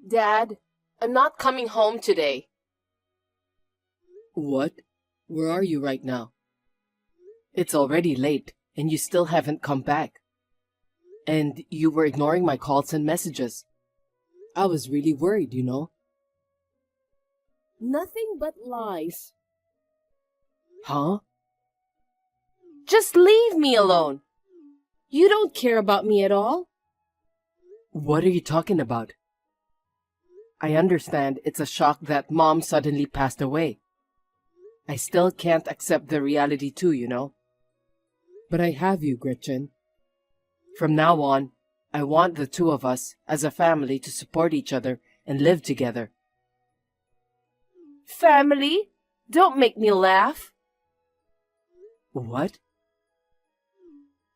Dad, I'm not coming home today. What? Where are you right now? It's already late, and you still haven't come back. And you were ignoring my calls and messages. I was really worried, you know. Nothing but lies. Huh? Just leave me alone. You don't care about me at all. What are you talking about? I understand it's a shock that Mom suddenly passed away. I still can't accept the reality too, you know. But I have you, Gretchen. From now on, I want the two of us, as a family, to support each other and live together. Family? Don't make me laugh. What?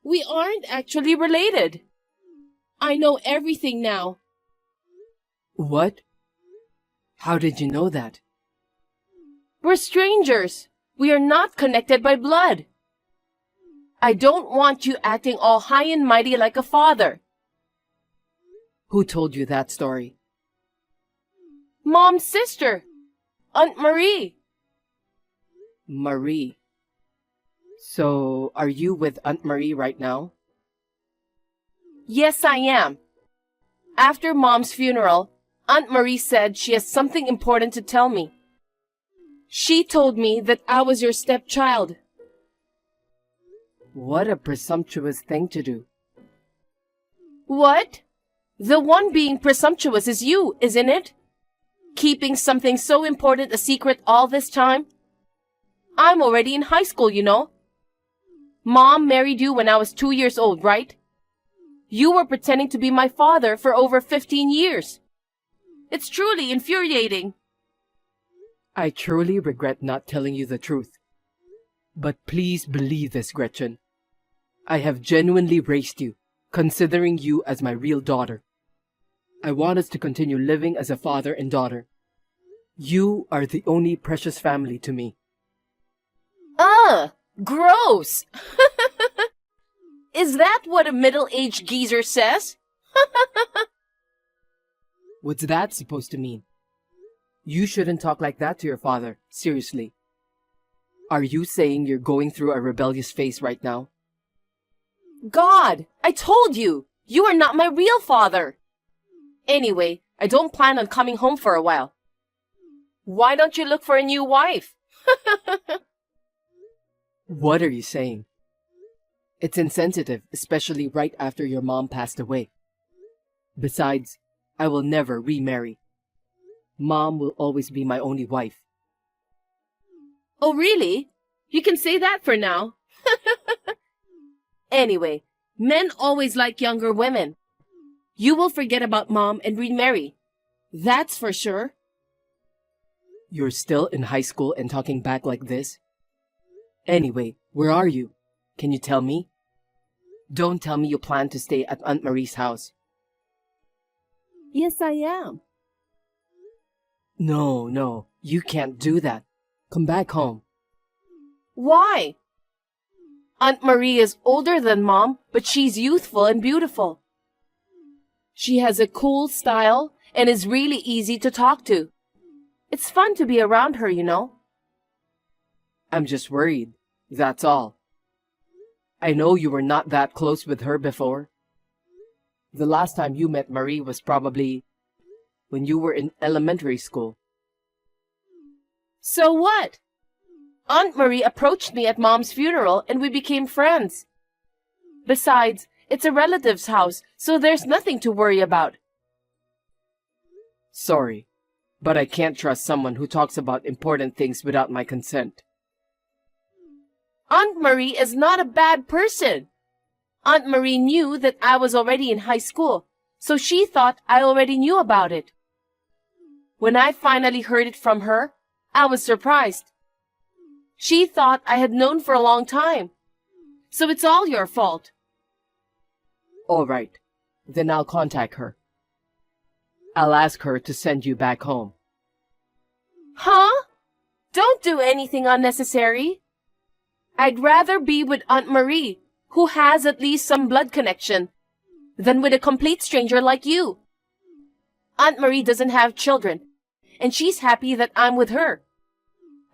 We aren't actually related. I know everything now. What? How did you know that? We're strangers. We are not connected by blood. I don't want you acting all high and mighty like a father. Who told you that story? Mom's sister, Aunt Marie. Marie. So, are you with Aunt Marie right now? Yes, I am. After Mom's funeral, Aunt Marie said she has something important to tell me. She told me that I was your stepchild. What a presumptuous thing to do. What? The one being presumptuous is you, isn't it? Keeping something so important a secret all this time? I'm already in high school, you know. Mom married you when I was 2 years old, right? You were pretending to be my father for over 15 years. It's truly infuriating. I truly regret not telling you the truth. But please believe this, Gretchen. I have genuinely raised you, considering you as my real daughter. I want us to continue living as a father and daughter. You are the only precious family to me. Gross! Is that what a middle-aged geezer says? What's that supposed to mean? You shouldn't talk like that to your father, seriously. Are you saying you're going through a rebellious phase right now? God, I told you, you are not my real father. Anyway, I don't plan on coming home for a while. Why don't you look for a new wife? What are you saying? It's insensitive, especially right after your mom passed away. Besides, I will never remarry. Mom will always be my only wife. Oh, really? You can say that for now. Anyway, men always like younger women. You will forget about Mom and remarry. That's for sure. You're still in high school and talking back like this? Anyway, where are you? Can you tell me? Don't tell me you plan to stay at Aunt Marie's house. Yes, I am. No, you can't do that. Come back home. Why? Aunt Marie is older than Mom, but she's youthful and beautiful. She has a cool style and is really easy to talk to. It's fun to be around her, you know. I'm just worried, that's all. I know you were not that close with her before. The last time you met Marie was probably when you were in elementary school. So what? Aunt Marie approached me at Mom's funeral and we became friends. Besides, it's a relative's house, so there's nothing to worry about. Sorry, but I can't trust someone who talks about important things without my consent. Aunt Marie is not a bad person. Aunt Marie knew that I was already in high school, so she thought I already knew about it. When I finally heard it from her, I was surprised. She thought I had known for a long time. So it's all your fault. All right, then I'll contact her. I'll ask her to send you back home. Huh? Don't do anything unnecessary. I'd rather be with Aunt Marie, who has at least some blood connection, than with a complete stranger like you. Aunt Marie doesn't have children, and she's happy that I'm with her.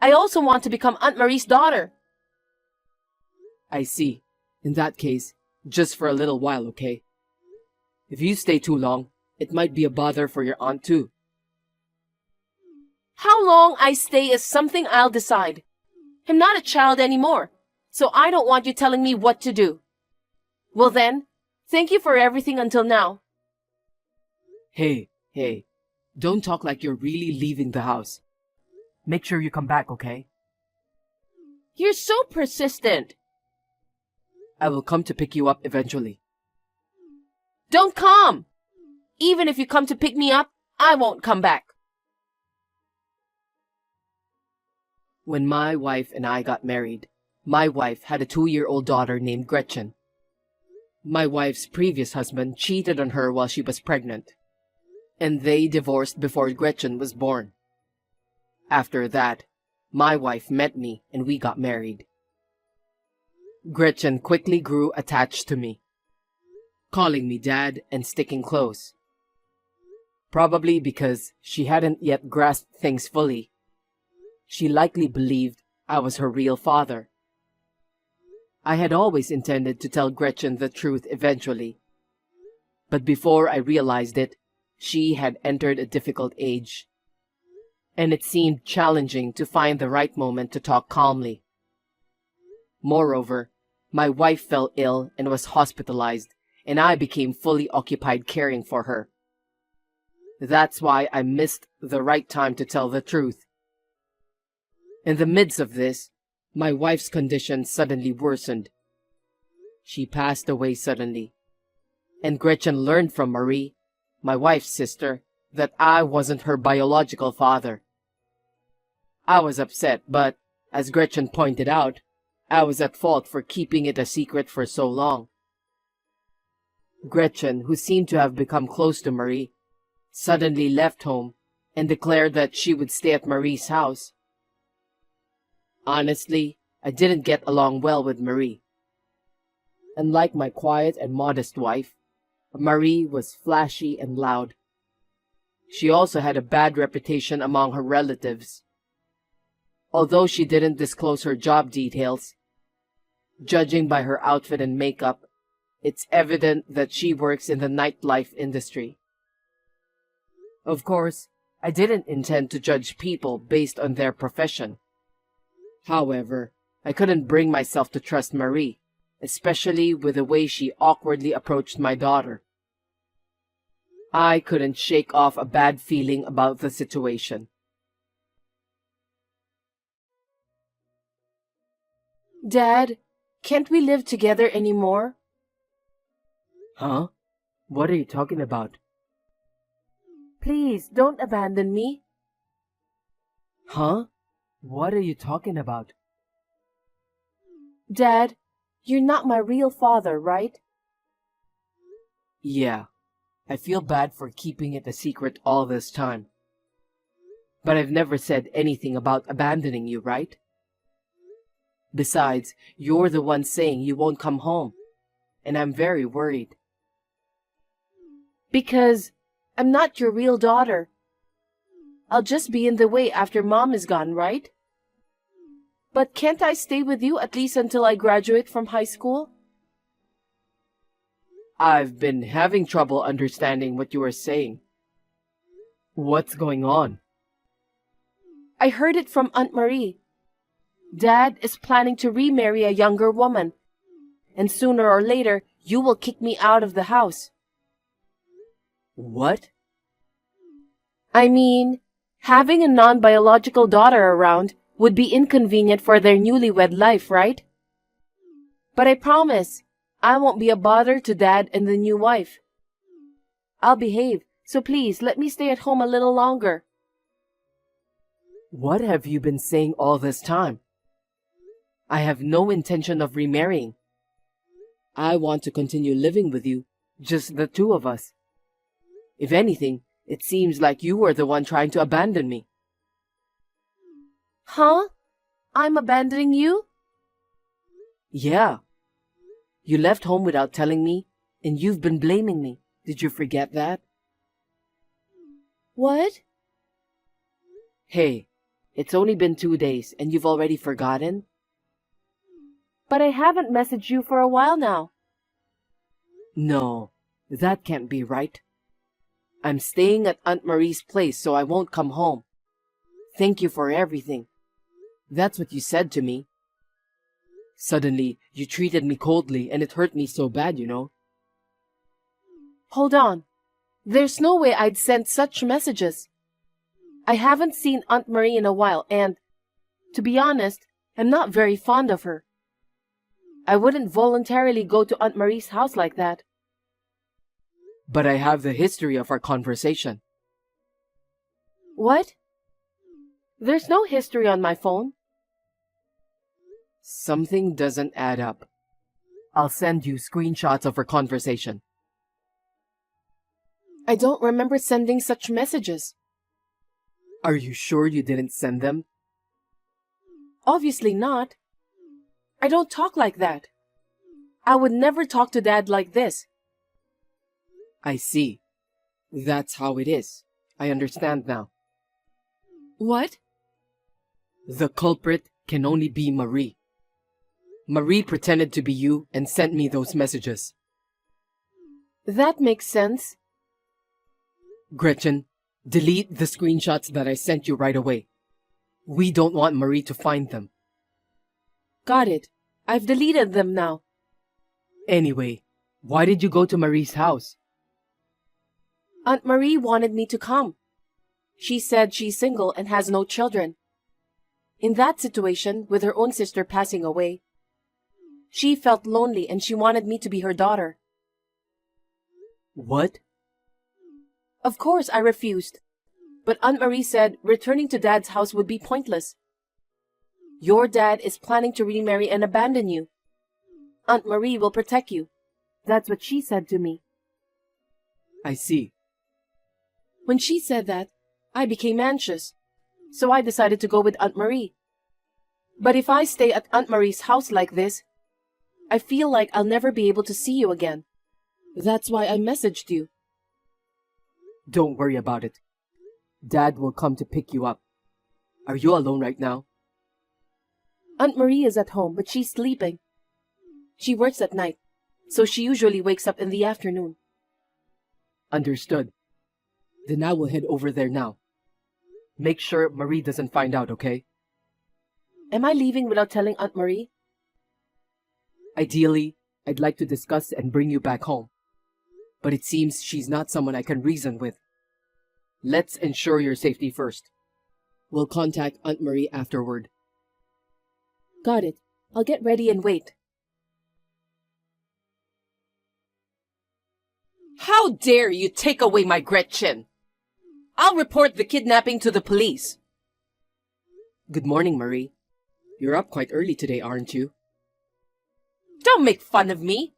I also want to become Aunt Marie's daughter. I see. In that case, just for a little while, okay? If you stay too long, it might be a bother for your aunt too. How long I stay is something I'll decide. I'm not a child anymore, so I don't want you telling me what to do. Well then, thank you for everything until now. Hey, don't talk like you're really leaving the house. Make sure you come back, okay? You're so persistent. I will come to pick you up eventually. Don't come! Even if you come to pick me up, I won't come back. When my wife and I got married, my wife had a 2-year-old daughter named Gretchen. My wife's previous husband cheated on her while she was pregnant, and they divorced before Gretchen was born. After that, my wife met me and we got married. Gretchen quickly grew attached to me, calling me dad and sticking close. Probably because she hadn't yet grasped things fully, she likely believed I was her real father. I had always intended to tell Gretchen the truth eventually, but before I realized it, she had entered a difficult age, and it seemed challenging to find the right moment to talk calmly. Moreover, my wife fell ill and was hospitalized, and I became fully occupied caring for her. That's why I missed the right time to tell the truth. In the midst of this, my wife's condition suddenly worsened. She passed away suddenly, and Gretchen learned from Marie, my wife's sister, that I wasn't her biological father. I was upset, but, as Gretchen pointed out, I was at fault for keeping it a secret for so long. Gretchen, who seemed to have become close to Marie, suddenly left home and declared that she would stay at Marie's house. Honestly, I didn't get along well with Marie. Unlike my quiet and modest wife, Marie was flashy and loud. She also had a bad reputation among her relatives. Although she didn't disclose her job details, judging by her outfit and makeup, it's evident that she works in the nightlife industry. Of course, I didn't intend to judge people based on their profession. However, I couldn't bring myself to trust Marie, especially with the way she awkwardly approached my daughter. I couldn't shake off a bad feeling about the situation. Dad, can't we live together anymore? Huh? What are you talking about? Please, don't abandon me. Huh? What are you talking about? Dad, you're not my real father, right? Yeah, I feel bad for keeping it a secret all this time. But I've never said anything about abandoning you, right? Besides, you're the one saying you won't come home, and I'm very worried. Because I'm not your real daughter. I'll just be in the way after Mom is gone, right? But can't I stay with you at least until I graduate from high school? I've been having trouble understanding what you are saying. What's going on? I heard it from Aunt Marie. Dad is planning to remarry a younger woman, and sooner or later you will kick me out of the house. What? I mean, having a non-biological daughter around would be inconvenient for their newlywed life, right? But I promise, I won't be a bother to Dad and the new wife. I'll behave, so please let me stay at home a little longer. What have you been saying all this time? I have no intention of remarrying. I want to continue living with you, just the two of us. If anything, it seems like you were the one trying to abandon me. Huh? I'm abandoning you? Yeah. You left home without telling me, and you've been blaming me. Did you forget that? What? Hey, it's only been 2 days and you've already forgotten? But I haven't messaged you for a while now. No, that can't be right. I'm staying at Aunt Marie's place, so I won't come home. Thank you for everything. That's what you said to me. Suddenly, you treated me coldly and it hurt me so bad, you know. Hold on. There's no way I'd send such messages. I haven't seen Aunt Marie in a while and, to be honest, I'm not very fond of her. I wouldn't voluntarily go to Aunt Marie's house like that. But I have the history of our conversation. What? There's no history on my phone. Something doesn't add up. I'll send you screenshots of our conversation. I don't remember sending such messages. Are you sure you didn't send them? Obviously not. I don't talk like that. I would never talk to Dad like this. I see. That's how it is. I understand now. What? The culprit can only be Marie. Marie pretended to be you and sent me those messages. That makes sense. Gretchen, delete the screenshots that I sent you right away. We don't want Marie to find them. Got it. I've deleted them now. Anyway, why did you go to Marie's house? Aunt Marie wanted me to come. She said she's single and has no children. In that situation, with her own sister passing away, she felt lonely and she wanted me to be her daughter. What? Of course, I refused. But Aunt Marie said returning to Dad's house would be pointless. Your dad is planning to remarry and abandon you. Aunt Marie will protect you. That's what she said to me. I see. When she said that, I became anxious. So I decided to go with Aunt Marie. But if I stay at Aunt Marie's house like this, I feel like I'll never be able to see you again. That's why I messaged you. Don't worry about it. Dad will come to pick you up. Are you alone right now? Aunt Marie is at home, but she's sleeping. She works at night, so she usually wakes up in the afternoon. Understood. Then I will head over there now. Make sure Marie doesn't find out, okay? Am I leaving without telling Aunt Marie? Ideally, I'd like to discuss and bring you back home. But it seems she's not someone I can reason with. Let's ensure your safety first. We'll contact Aunt Marie afterward. Got it. I'll get ready and wait. How dare you take away my Gretchen? I'll report the kidnapping to the police. Good morning, Marie. You're up quite early today, aren't you? Don't make fun of me.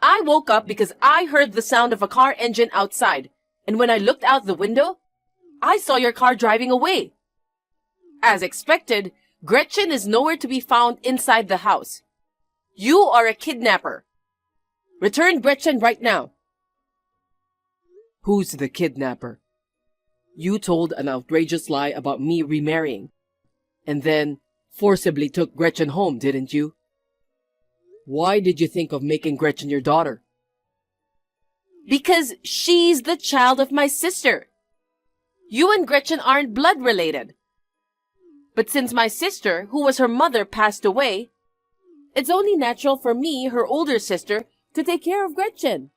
I woke up because I heard the sound of a car engine outside, and when I looked out the window, I saw your car driving away. As expected, Gretchen is nowhere to be found inside the house. You are a kidnapper. Return Gretchen right now. Who's the kidnapper? You told an outrageous lie about me remarrying, and then forcibly took Gretchen home, didn't you? Why did you think of making Gretchen your daughter? Because she's the child of my sister. You and Gretchen aren't blood related. But since my sister, who was her mother, passed away, it's only natural for me, her older sister, to take care of Gretchen.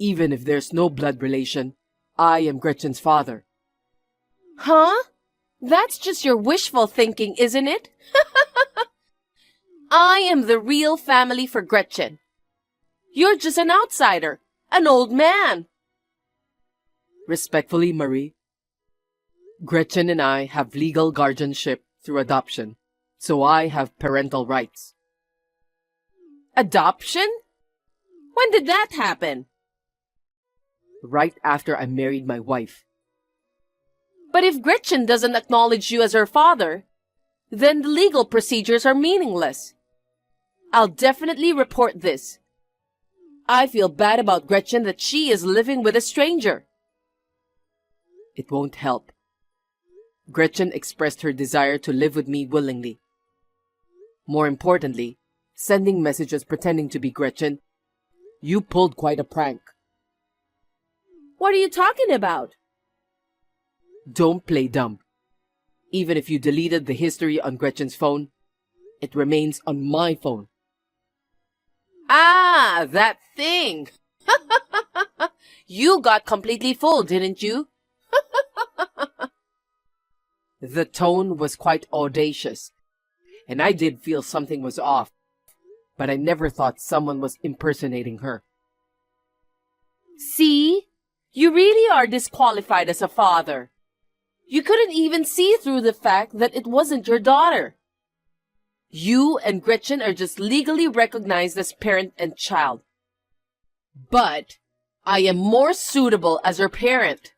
Even if there's no blood relation, I am Gretchen's father. Huh? That's just your wishful thinking, isn't it? I am the real family for Gretchen. You're just an outsider, an old man. Respectfully, Marie, Gretchen and I have legal guardianship through adoption, so I have parental rights. Adoption? When did that happen? Right after I married my wife. But if Gretchen doesn't acknowledge you as her father, then the legal procedures are meaningless. I'll definitely report this. I feel bad about Gretchen that she is living with a stranger. It won't help. Gretchen expressed her desire to live with me willingly. More importantly, sending messages pretending to be Gretchen, you pulled quite a prank. What are you talking about? Don't play dumb. Even if you deleted the history on Gretchen's phone, it remains on my phone. Ah, that thing. You got completely fooled, didn't you? The tone was quite audacious, and I did feel something was off, but I never thought someone was impersonating her. See? You really are disqualified as a father. You couldn't even see through the fact that it wasn't your daughter. You and Gretchen are just legally recognized as parent and child. But I am more suitable as her parent.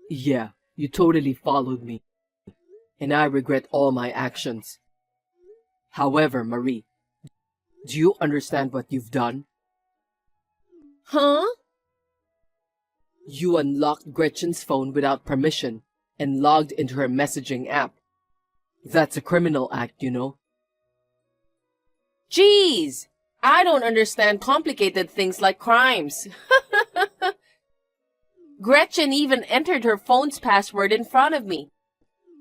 Yeah, you totally followed me, and I regret all my actions. However, Marie, do you understand what you've done? Huh? You unlocked Gretchen's phone without permission and logged into her messaging app. That's a criminal act, you know. Jeez, I don't understand complicated things like crimes. Gretchen even entered her phone's password in front of me.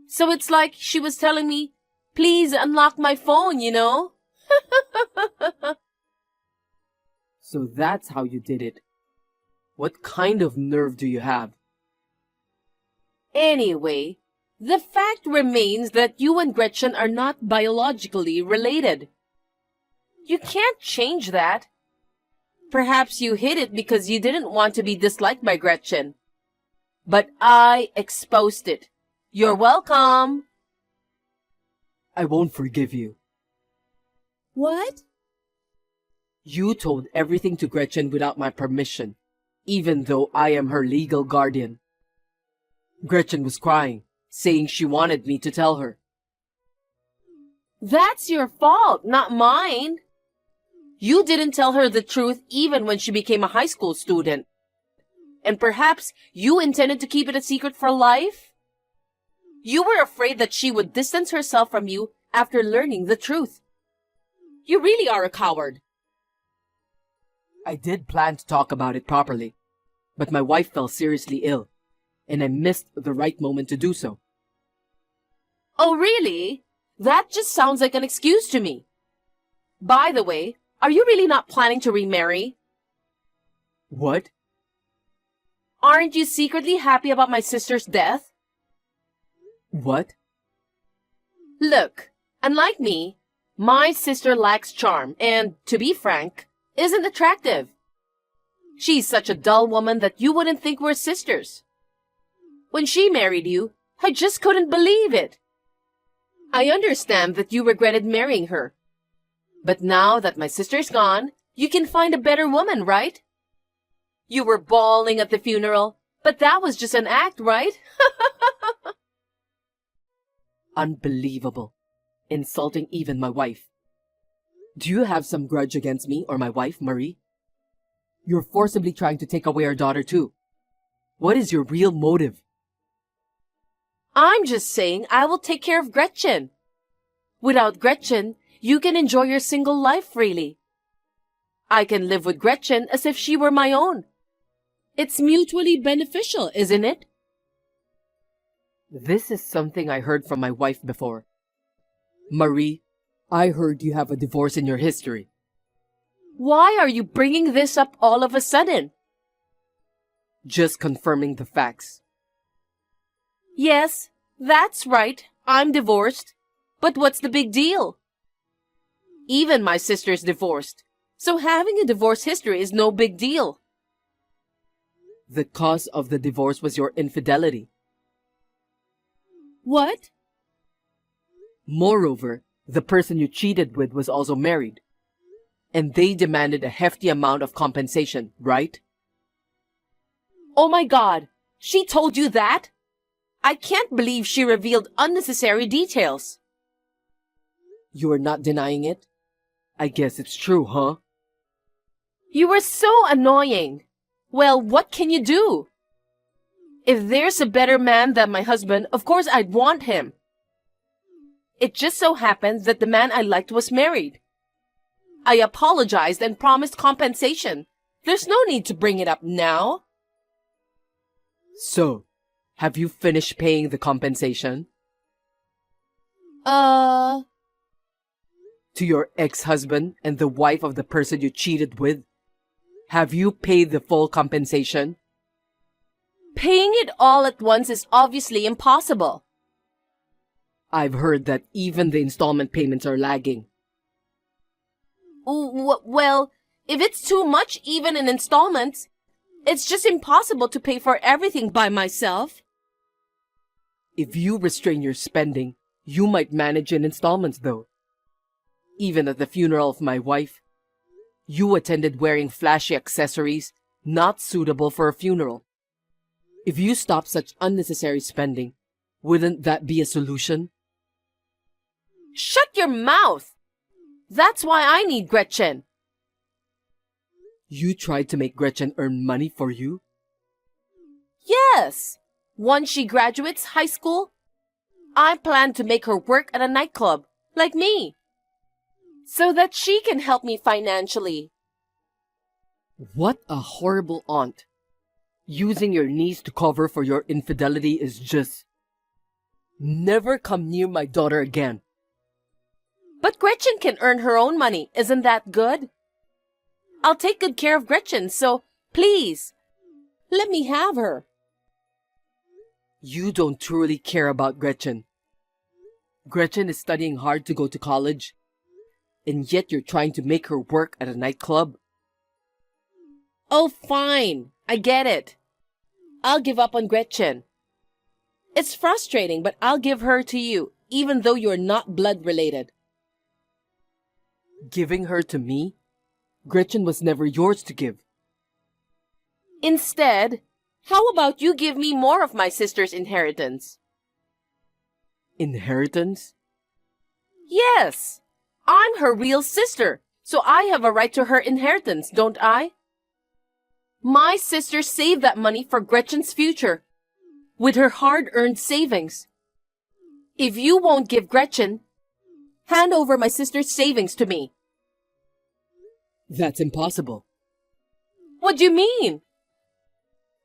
So it's like she was telling me, please unlock my phone, you know? So that's how you did it. What kind of nerve do you have? Anyway, the fact remains that you and Gretchen are not biologically related. You can't change that. Perhaps you hid it because you didn't want to be disliked by Gretchen. But I exposed it. You're welcome. I won't forgive you. What? You told everything to Gretchen without my permission, even though I am her legal guardian. Gretchen was crying, saying she wanted me to tell her. That's your fault, not mine. You didn't tell her the truth even when she became a high school student. And perhaps you intended to keep it a secret for life? You were afraid that she would distance herself from you after learning the truth. You really are a coward. I did plan to talk about it properly, but my wife fell seriously ill, and I missed the right moment to do so. Oh, really? That just sounds like an excuse to me. By the way, are you really not planning to remarry? What? Aren't you secretly happy about my sister's death? What? Look, unlike me, my sister lacks charm and, to be frank, isn't attractive. She's such a dull woman that you wouldn't think we're sisters. When she married you, I just couldn't believe it. I understand that you regretted marrying her. But now that my sister's gone, you can find a better woman, right? You were bawling at the funeral, but that was just an act, right? Unbelievable. Insulting even my wife. Do you have some grudge against me or my wife, Marie? You're forcibly trying to take away our daughter too. What is your real motive? I'm just saying I will take care of Gretchen. Without Gretchen, you can enjoy your single life freely. I can live with Gretchen as if she were my own. It's mutually beneficial, isn't it? This is something I heard from my wife before. Marie, I heard you have a divorce in your history. Why are you bringing this up all of a sudden? Just confirming the facts. Yes, that's right. I'm divorced. But what's the big deal? Even my sister's divorced. So having a divorce history is no big deal. The cause of the divorce was your infidelity. What? Moreover, the person you cheated with was also married. And they demanded a hefty amount of compensation, right? Oh my God, she told you that? I can't believe she revealed unnecessary details. You are not denying it? I guess it's true, huh? You were so annoying. Well, what can you do? If there's a better man than my husband, of course I'd want him. It just so happened that the man I liked was married. I apologized and promised compensation. There's no need to bring it up now. So, have you finished paying the compensation? Uh... To your ex-husband and the wife of the person you cheated with? Have you paid the full compensation? Paying it all at once is obviously impossible. I've heard that even the installment payments are lagging. Well, if it's too much even in installments, it's just impossible to pay for everything by myself. If you restrain your spending, you might manage in installments though. Even at the funeral of my wife, you attended wearing flashy accessories not suitable for a funeral. If you stop such unnecessary spending, wouldn't that be a solution? Shut your mouth! That's why I need Gretchen. You tried to make Gretchen earn money for you? Yes. Once she graduates high school, I plan to make her work at a nightclub, like me, so that she can help me financially. What a horrible aunt. Using your niece to cover for your infidelity is just... Never come near my daughter again. But Gretchen can earn her own money. Isn't that good? I'll take good care of Gretchen, so please, let me have her. You don't truly care about Gretchen. Gretchen is studying hard to go to college, and yet you're trying to make her work at a nightclub. Oh, fine. I get it. I'll give up on Gretchen. It's frustrating, but I'll give her to you, even though you're not blood related. Giving her to me? Gretchen was never yours to give. Instead, how about you give me more of my sister's inheritance? Inheritance? Yes. I'm her real sister, so I have a right to her inheritance, don't I? My sister saved that money for Gretchen's future, with her hard-earned savings. If you won't give Gretchen, hand over my sister's savings to me. That's impossible. What do you mean?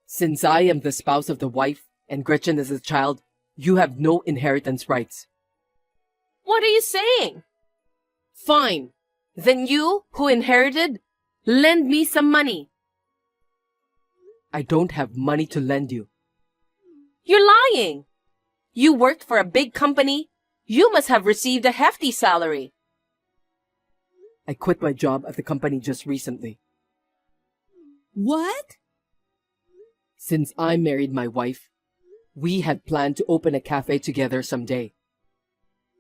Since I am the spouse of the wife and Gretchen is the child, you have no inheritance rights. What are you saying? Fine. Then you, who inherited, lend me some money. I don't have money to lend you. You're lying. You worked for a big company. You must have received a hefty salary. I quit my job at the company just recently. What? Since I married my wife, we had planned to open a cafe together someday.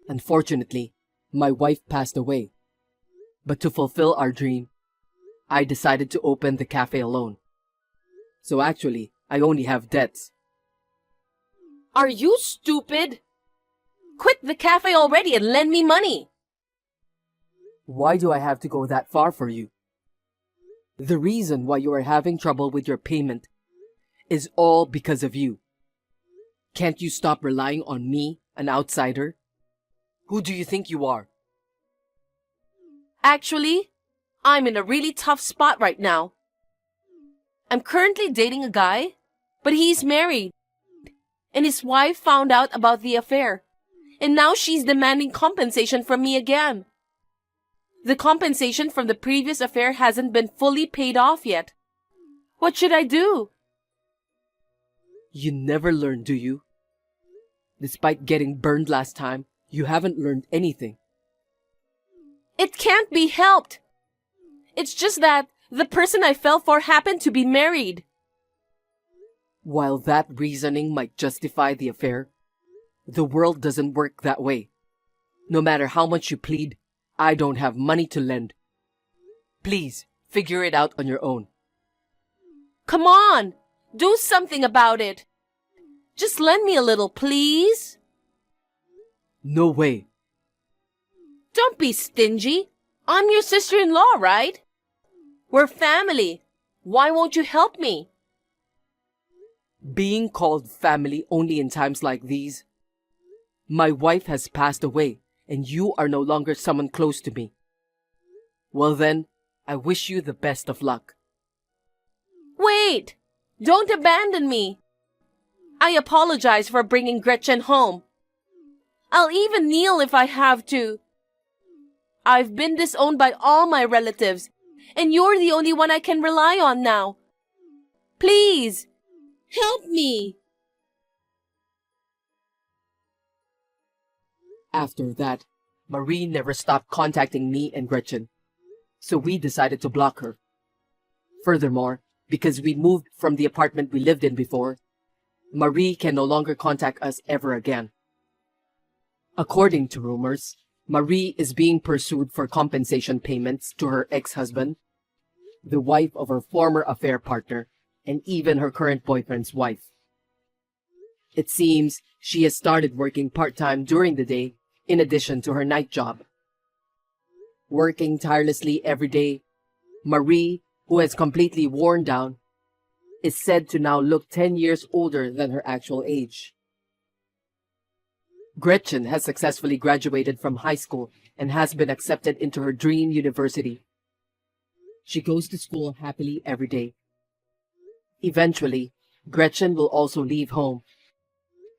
Unfortunately, my wife passed away. But to fulfill our dream, I decided to open the cafe alone. So actually, I only have debts. Are you stupid? Quit the cafe already and lend me money. Why do I have to go that far for you? The reason why you are having trouble with your payment is all because of you. Can't you stop relying on me, an outsider? Who do you think you are? Actually, I'm in a really tough spot right now. I'm currently dating a guy, but he's married. And his wife found out about the affair. And now she's demanding compensation from me again. The compensation from the previous affair hasn't been fully paid off yet. What should I do? You never learn, do you? Despite getting burned last time, you haven't learned anything. It can't be helped. It's just that the person I fell for happened to be married. While that reasoning might justify the affair, the world doesn't work that way. No matter how much you plead, I don't have money to lend. Please, figure it out on your own. Come on, do something about it. Just lend me a little, please. No way. Don't be stingy. I'm your sister-in-law, right? We're family. Why won't you help me? Being called family only in times like these. My wife has passed away, and you are no longer someone close to me. Well then, I wish you the best of luck. Wait! Don't abandon me! I apologize for bringing Gretchen home. I'll even kneel if I have to. I've been disowned by all my relatives, and you're the only one I can rely on now. Please, help me! After that, Marie never stopped contacting me and Gretchen, so we decided to block her. Furthermore, because we moved from the apartment we lived in before, Marie can no longer contact us ever again. According to rumors, Marie is being pursued for compensation payments to her ex-husband, the wife of her former affair partner, and even her current boyfriend's wife. It seems she has started working part-time during the day in addition to her night job. Working tirelessly every day, Marie, who has completely worn down, is said to now look 10 years older than her actual age. Gretchen has successfully graduated from high school and has been accepted into her dream university. She goes to school happily every day. Eventually, Gretchen will also leave home.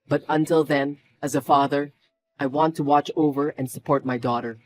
But until then, as a father, I want to watch over and support my daughter.